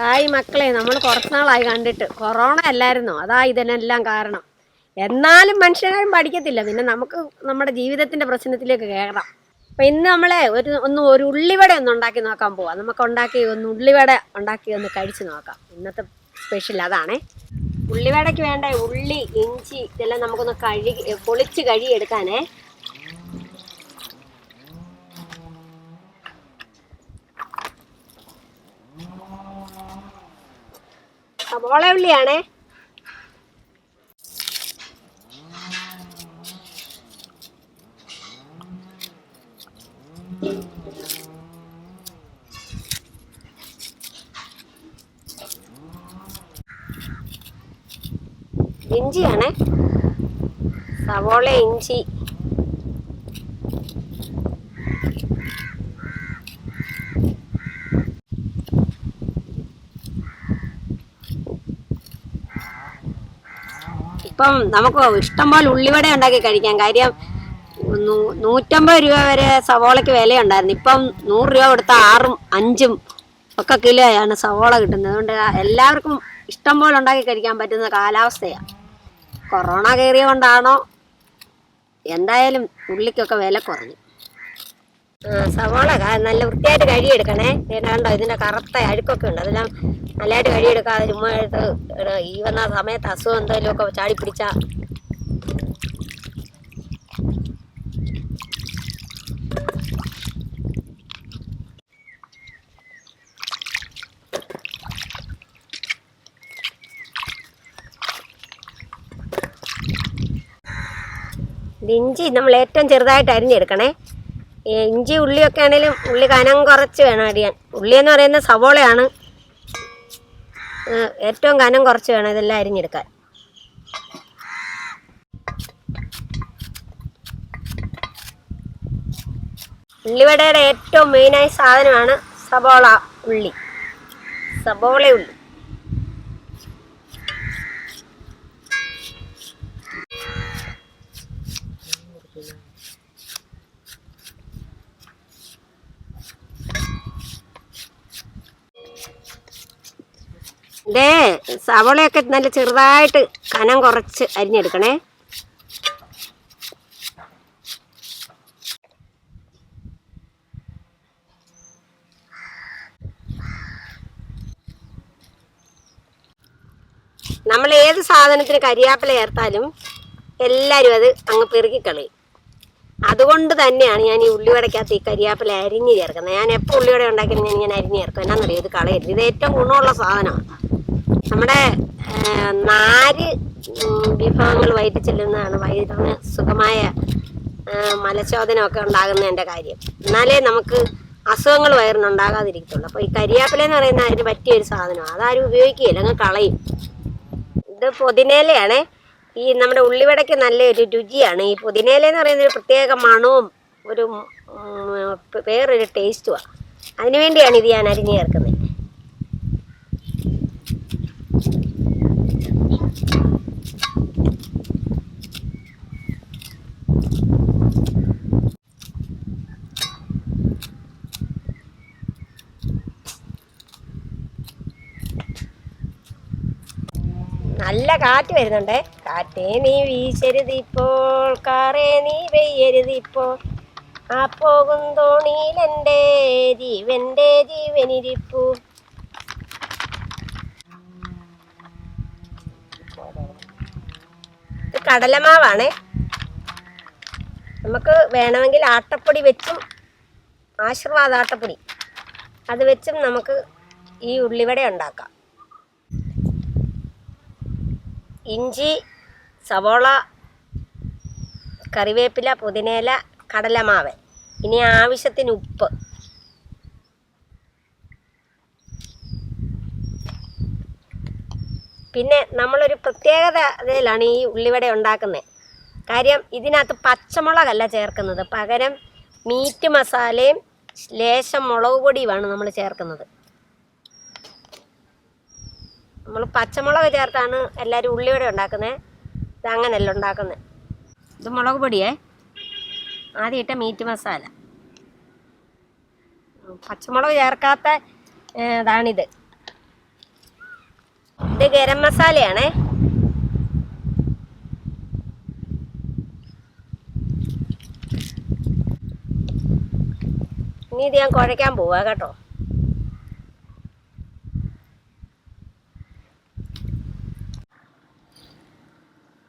Hi മക്കളെ, നമ്മൾ കുറച്ച് നാളായി കണ്ടിട്ട്. കൊറോണ അല്ലായിരുന്നോ? അതാ ഇതിനെല്ലാം കാരണം. എന്നാലും മനുഷ്യരും പഠിക്കത്തില്ല. പിന്നെ നമുക്ക് നമ്മുടെ ജീവിതത്തിന്റെ പ്രശ്നത്തിലേക്ക് കയറാം. അപ്പം ഇന്ന് നമ്മളെ ഒരു ഉള്ളിവട ഒന്ന് ഉണ്ടാക്കി നോക്കാൻ പോവാം. നമുക്ക് ഉള്ളിവട ഉണ്ടാക്കി ഒന്ന് കഴിച്ച് നോക്കാം. ഇന്നത്തെ സ്പെഷ്യൽ അതാണേ. ഉള്ളിവടയ്ക്ക് വേണ്ട ഉള്ളി, ഇഞ്ചി ഇതെല്ലാം നമുക്കൊന്ന് പൊളിച്ച് കഴുകിയെടുക്കാനേ. സവോള ഉള്ളിയാണേ. ഇഞ്ചിയാണേ. സവോള, ഇഞ്ചി, ഇപ്പം നമുക്ക് ഇഷ്ടംപോലെ ഉള്ളിവട ഉണ്ടാക്കി കഴിക്കാം. കാര്യം 150 രൂപ വരെ സവോളയ്ക്ക് വിലയുണ്ടായിരുന്നു. ഇപ്പം 100 രൂപ കൊടുത്ത 6ഉം 5ഉം ഒക്കെ കിലോയാണ് സവോള കിട്ടുന്നത്. അതുകൊണ്ട് എല്ലാവർക്കും ഇഷ്ടം പോലെ ഉണ്ടാക്കി കഴിക്കാൻ പറ്റുന്ന കാലാവസ്ഥയാണ്. കൊറോണ കയറിയ കൊണ്ടാണോ എന്തായാലും ഉള്ളിക്കൊക്കെ വില കുറഞ്ഞു. സവോള നല്ല വൃത്തിയായിട്ട് കഴുകിയെടുക്കണേ. കണ്ടോ, ഇതിൻ്റെ കറുത്ത അഴുക്കൊക്കെ ഉണ്ട്. അതെല്ലാം നല്ലതായിട്ട് കഴുകിയെടുക്കാതെ ചുമ്മാ എടുത്ത് ഈ വന്ന സമയത്ത് അസുഖം എന്തെങ്കിലുമൊക്കെ ചാടി പിടിച്ചാൽ ഇഞ്ചി നമ്മൾ ഏറ്റവും ചെറുതായിട്ട് അരിഞ്ഞെടുക്കണേ. ഇഞ്ചി ഉള്ളിയൊക്കെ ആണെങ്കിലും ഉള്ളി കനം കുറച്ച് വേണം അരിയാൻ. ഉള്ളി എന്ന് പറയുന്നത് സവോളയാണ്. ഏറ്റവും കനം കുറച്ച് വേണം ഇതെല്ലാം അരിഞ്ഞെടുക്കാൻ. ഉള്ളിവടയുടെ ഏറ്റവും മെയിനായ സാധനമാണ് സവോള ഉള്ളി. ഇതേ സവോളയൊക്കെ നല്ല ചെറുതായിട്ട് കനം കുറച്ച് അരിഞ്ഞെടുക്കണേ. നമ്മൾ ഏത് സാധനത്തിന് കരിയാപ്പില ചേർത്താലും എല്ലാവരും അത് അങ്ങ് പെറുക്കിക്കളയും. അതുകൊണ്ട് തന്നെയാണ് ഞാൻ ഈ ഉള്ളിവടയ്ക്കകത്ത് ഈ കരിയാപ്പില അരിഞ്ഞ് ചേർക്കുന്നത്. ഞാൻ എപ്പോൾ ഉള്ളിവട ഉണ്ടാക്കിയാലും ഞാൻ ഇങ്ങനെ അരിഞ്ഞ് ചേർക്കും. എന്നാന്നറിയോ, ഇത് കളയരുത്. ഇത് ഏറ്റവും ഗുണമുള്ള സാധനമാണ്. നമ്മുടെ 4 വിഭവങ്ങൾ വയറ്റിൽ ചെല്ലുന്നതാണ് വയറിന് സുഖമായ മലശോധനമൊക്കെ ഉണ്ടാകുന്നതിൻ്റെ കാര്യം. എന്നാലേ നമുക്ക് അസുഖങ്ങൾ വയറിനുണ്ടാകാതിരിക്കത്തുള്ളൂ. അപ്പോൾ ഈ കരിയാപ്പില എന്ന് പറയുന്നത് അതിന് പറ്റിയൊരു സാധനമാണ്. അതാരും ഉപയോഗിക്കുകയില്ല, അങ്ങ് കളയും. ഇത് പുതിനയിലയാണേ. ഈ നമ്മുടെ ഉള്ളിവടയ്ക്ക് നല്ലൊരു രുചിയാണ്. ഈ പുതിനയില എന്ന് പറയുന്നത് ഒരു പ്രത്യേക മണവും ഒരു വേറൊരു ടേസ്റ്റുമാണ്. അതിനുവേണ്ടിയാണ് ഇത് ഞാൻ അരിഞ്ഞ് ചേർക്കുന്നത്. നല്ല കാറ്റ് വരുന്നുണ്ടേ. കാറ്റേ നീ വീശരുതിപ്പോൾ, കാറേ നീ വെയ്യരുതിപ്പോൾ, ആ പോകും തോണിയിലെൻ്റെ ജീവനിരിപ്പു. ഇത് കടലമാവാണേ. നമുക്ക് വേണമെങ്കിൽ ആട്ടപ്പൊടി വെച്ചും, ആശീർവാദ ആട്ടപ്പൊടി അത് വെച്ചും നമുക്ക് ഈ ഉള്ളിവട ഉണ്ടാക്കാം. ഇഞ്ചി, സവോള, കറിവേപ്പില, പുതിനയില, കടലമാവ്, ഇനി ആവശ്യത്തിന് ഉപ്പ്. പിന്നെ നമ്മളൊരു പ്രത്യേകതയിലാണ് ഈ ഉള്ളിവട ഉണ്ടാക്കുന്നത്. കാര്യം ഇതിനകത്ത് പച്ചമുളകല്ല ചേർക്കുന്നത്. പകരം മീറ്റ് മസാലയും ലേശം മുളക് പൊടിയുമാണ് നമ്മൾ ചേർക്കുന്നത്. നമ്മൾ പച്ചമുളക് ചേർത്താണ് എല്ലാവരും ഉള്ളിവട ഉണ്ടാക്കുന്നത്. ഇത് അങ്ങനെയല്ല ഉണ്ടാക്കുന്നത്. ഇത് മുളക് പൊടിയേ, ആദ്യം ഇട്ട മീറ്റ് മസാല, പച്ചമുളക് ചേർക്കാത്ത ഇതാണിത്. ഇത് ഗരം മസാലയാണേ. ഇനി ഇത് ഞാൻ കുഴയ്ക്കാൻ പോവാ കേട്ടോ.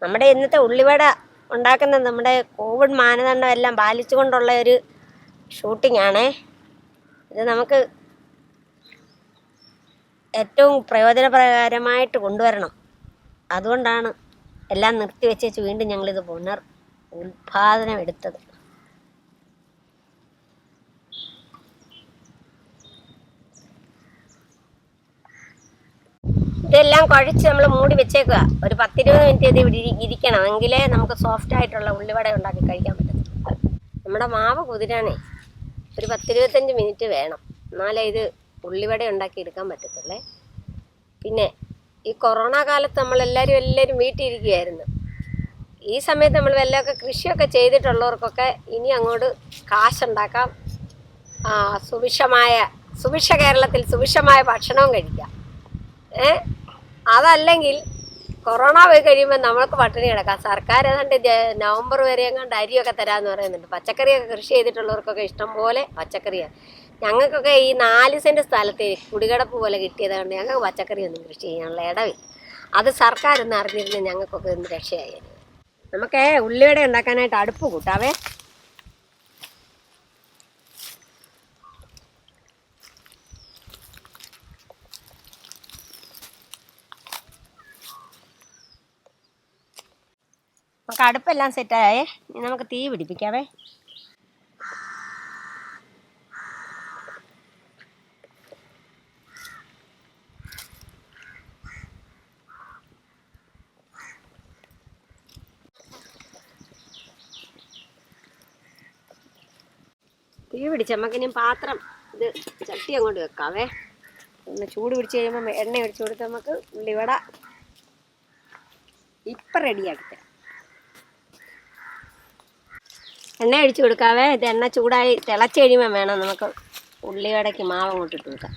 നമ്മുടെ ഇന്നത്തെ ഉള്ളിവട ഉണ്ടാക്കുന്നത് നമ്മുടെ കോവിഡ് മാനദണ്ഡം എല്ലാം പാലിച്ചുകൊണ്ടുള്ള ഒരു ഷൂട്ടിംഗ് ആണേ. ഇത് നമുക്ക് ഏറ്റവും പ്രയോജനപ്രകാരമായിട്ട് കൊണ്ടുവരണം. അതുകൊണ്ടാണ് എല്ലാം നിർത്തിവെച്ച് വീണ്ടും ഞങ്ങളിത് ഉൽപാദനം എടുത്തത്. ഇതെല്ലാം കുഴച്ച് നമ്മൾ മൂടി വെച്ചേക്കുക. ഒരു 10-20 മിനിറ്റ് ഇത് ഇരിക്കണം, എങ്കിലേ നമുക്ക് സോഫ്റ്റ് ആയിട്ടുള്ള ഉള്ളിവട ഉണ്ടാക്കി കഴിക്കാൻ പറ്റത്തുള്ളൂ. നമ്മുടെ മാവ് കുതിരാനേ ഒരു 10-25 മിനിറ്റ് വേണം, എന്നാലേ ഇത് ഉള്ളിവട ഉണ്ടാക്കി എടുക്കാൻ പറ്റത്തുള്ളേ. പിന്നെ ഈ കൊറോണ കാലത്ത് നമ്മളെല്ലാവരും വീട്ടിലിരിക്കുകയായിരുന്നു. ഈ സമയത്ത് നമ്മൾ വല്ലതൊക്കെ കൃഷിയൊക്കെ ചെയ്തിട്ടുള്ളവർക്കൊക്കെ ഇനി അങ്ങോട്ട് കാശുണ്ടാക്കാം, സുഭിക്ഷ കേരളത്തിൽ സുഭിക്ഷമായ ഭക്ഷണവും കഴിക്കാം. അതല്ലെങ്കിൽ കൊറോണ പോയി കഴിയുമ്പോൾ നമ്മൾക്ക് പട്ടിണി കിടക്കാം. സർക്കാർ ഏതാണ്ട് നവംബർ വരെ എങ്ങാണ്ട് അരിയൊക്കെ തരാമെന്ന് പറയുന്നുണ്ട്. പച്ചക്കറിയൊക്കെ കൃഷി ചെയ്തിട്ടുള്ളവർക്കൊക്കെ ഇഷ്ടം പോലെ പച്ചക്കറിയാണ്. ഞങ്ങൾക്കൊക്കെ ഈ 4 സെൻറ്റ് സ്ഥലത്ത് കുടികിടപ്പ് പോലെ കിട്ടിയതുകൊണ്ട് ഞങ്ങൾക്ക് പച്ചക്കറിയൊന്നും കൃഷി ചെയ്യാനുള്ള ഇടവില്ല. അത് സർക്കാർ ഒന്ന് അറിഞ്ഞിരുന്ന ഞങ്ങൾക്കൊക്കെ ഒന്ന് രക്ഷയായി. നമുക്ക് ഉള്ളിവട ഉണ്ടാക്കാനായിട്ട് അടുപ്പ് കൂട്ടാവേ. നമുക്ക് അടുപ്പെല്ലാം സെറ്റായേ. ഇനി നമുക്ക് തീ പിടിപ്പിക്കാവേ. തീ പിടിച്ച് നമുക്കിനി പാത്രം ഇത് ചട്ടി അങ്ങോട്ട് വെക്കാവേ. ഒന്ന് ചൂട് പിടിച്ച് കഴിയുമ്പോൾ എണ്ണ ഒഴിച്ചു കൊടുത്ത് നമുക്ക് ഉള്ളിവട ഇപ്പം റെഡിയാക്കി തരാം. എണ്ണ ഒഴിച്ചു കൊടുക്കാവേ. ഇത് എണ്ണ ചൂടായി തിളച്ച് കഴിയുമ്പോൾ വേണം നമുക്ക് ഉള്ളിവടയ്ക്ക് മാവ് അങ്ങോട്ട് ഇട്ട് കൊടുക്കാം.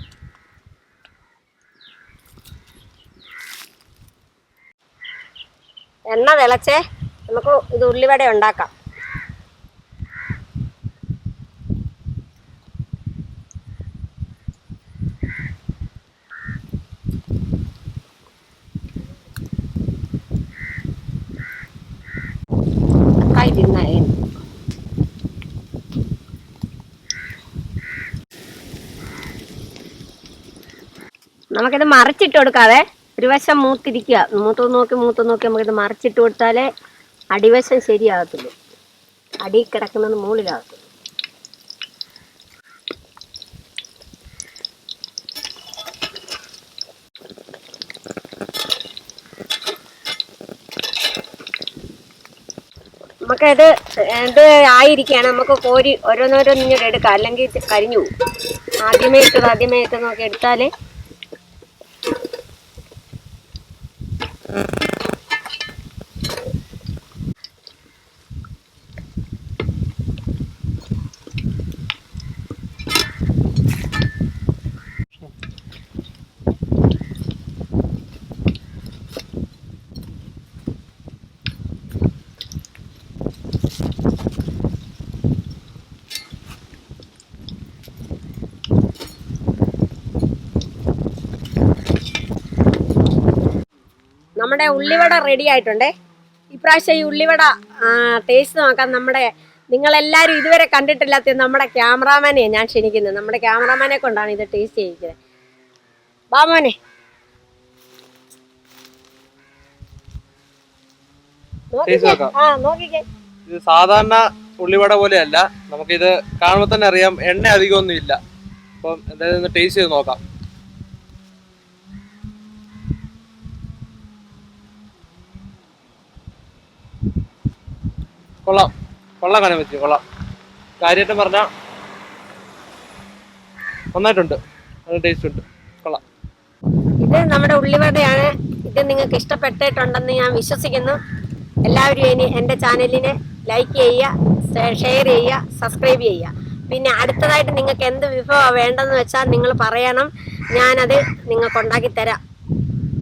എണ്ണ തിളച്ചേ നമുക്ക് ഇത് ഉള്ളിവട ഉണ്ടാക്കാം. നമുക്കിത് മറിച്ചിട്ട് കൊടുക്കാതെ ഒരു വശം മൂത്തിരിക്കുക. മൂത്ത് നോക്കി നമുക്കിത് മറിച്ചിട്ട് കൊടുത്താലേ അടിവശം ശരിയാകത്തുള്ളൂ, അടി കിടക്കുന്നത് മുകളിലാകത്തുള്ളൂ. നമുക്കിത് ആയിരിക്കുകയാണ്. നമുക്ക് കോരി ഓരോന്നോരോന്നിങ്ങോട്ട് എടുക്കാം, അല്ലെങ്കിൽ കരിഞ്ഞു പോകും. ആദ്യമേ ഇട്ട് നോക്കി എടുത്താൽ നമ്മുടെ ഉള്ളിവട റെഡി ആയിട്ടുണ്ടേ. ഇപ്രാവശ്യം ഈ ഉള്ളിവട ടേസ്റ്റ് നോക്കാൻ നിങ്ങളെല്ലാവരും ഇതുവരെ കണ്ടിട്ടില്ലാത്ത നമ്മുടെ ക്യാമറാമാനെ ഞാൻ ക്ഷണിക്കുന്നത്. നമ്മുടെ ക്യാമറാമാനെ കൊണ്ടാണ് ഇത് ടേസ്റ്റ് ചെയ്യിക്കുന്നത്. ബാമോനെ, നോക്കിക്കേ. ഇത് സാധാരണ ഉള്ളിവട പോലെയല്ല. നമുക്കിത് കാണുമ്പോൾ തന്നെ അറിയാം എണ്ണ അധികമൊന്നും ഇല്ല. അപ്പം എന്തായാലും ടേസ്റ്റ് ചെയ്ത് നോക്കാം. കൊള്ളാം കാണാൻ പറ്റി, കൊള്ളാം. കാര്യമായിട്ടും പറഞ്ഞാൽ നന്നായിട്ടുണ്ട്, നല്ല ടേസ്റ്റ് ഉണ്ട്, കൊള്ളാം. ഇത് നമ്മുടെ ഉള്ളിവടയാണ്. ഇത് നിങ്ങൾക്ക് ഇഷ്ടപ്പെട്ടിട്ടുണ്ടെന്ന് ഞാൻ വിശ്വസിക്കുന്നു. എല്ലാവരും ഇനി എൻ്റെ ചാനലിനെ ലൈക്ക് ചെയ്യുക, ഷെയർ ചെയ്യുക, സബ്സ്ക്രൈബ് ചെയ്യുക. പിന്നെ അടുത്തതായിട്ട് നിങ്ങൾക്ക് എന്ത് വിഭവമാണ് വേണ്ടതെന്ന് വെച്ചാൽ നിങ്ങൾ പറയണം, ഞാനത് നിങ്ങൾക്ക് ഉണ്ടാക്കി തരാം.